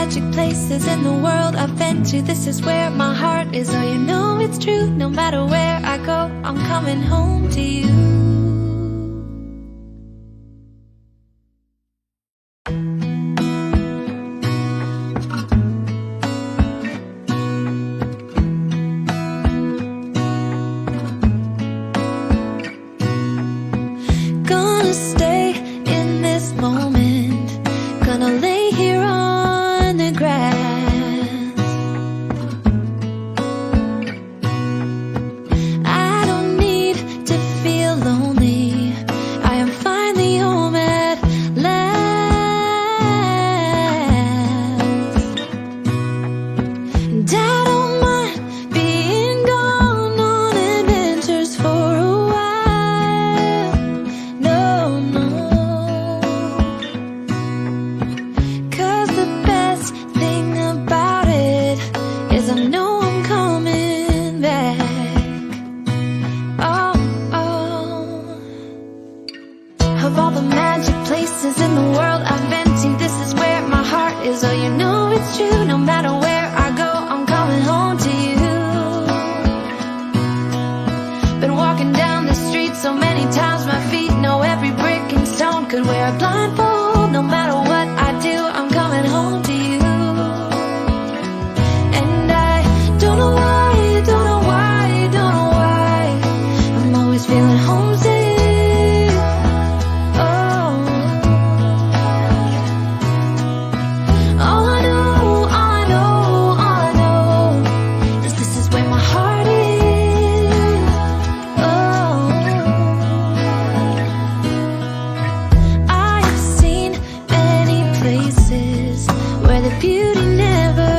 magic places in the world I've been to, this is where my heart is. Oh, you know it's true, no matter where I go, I'm coming home to you. Gonna stay in this moment, gonna lay here on the grass. I don't need to feel lonely, I am finally home at last. And I don't mind being gone on adventures for a while. No, no, 'cause the best thing about it is I know I'm coming back. Oh, oh. Of all the magic places in the world I've been to, this is where my heart is. Oh, you know it's true, no matter where I go, I'm coming home to you. Been walking down the street so many times, my feet know every brick and stone. Could wear a blindfold, no matter what I do, I'm coming home to you. And I don't know why, don't know why, don't know why, I'm always feeling homesick. Oh, all I know, all I know, all I know is this is where my heart is. Oh, I've seen many places where the beauty never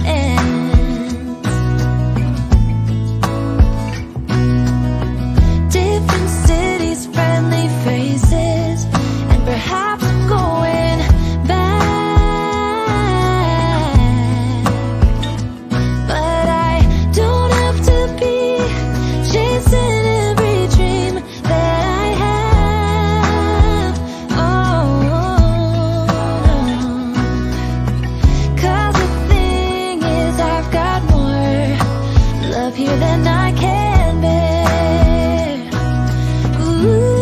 ends. Different cities, friendly faces, and perhaps I'm going back. But I don't have to be chasing every dream that I have. Oh, no. 'Cause the thing is, I've got more love here than I can bear. Ooh.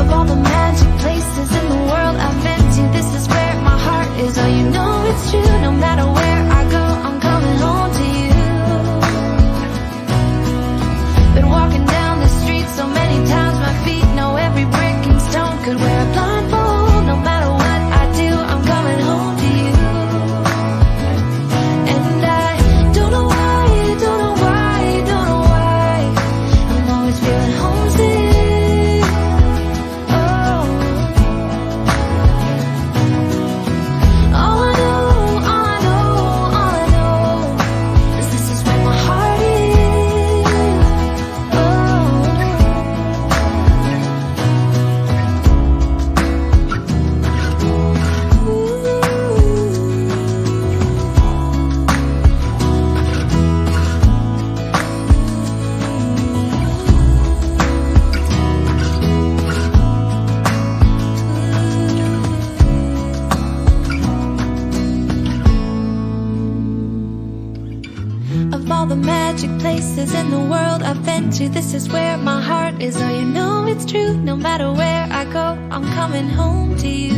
Of all the magic places in the world I've been to, this is where my heart is. Oh, you know it's true, no matter where I go, I'm coming home to you. Been walking down the street so many times, my feet know every brick and stone. Could wear a blindfold, no matter what I do, I'm coming home to you. And I don't know why, don't know why, don't know why, I'm always feeling homesick. Oh, all I know, all I know, all I know is this is where my heart is. Oh, of all the magic places in the world I've been to, this is where my heart is. Oh, you know it's true, no matter where I go, I'm coming home to you.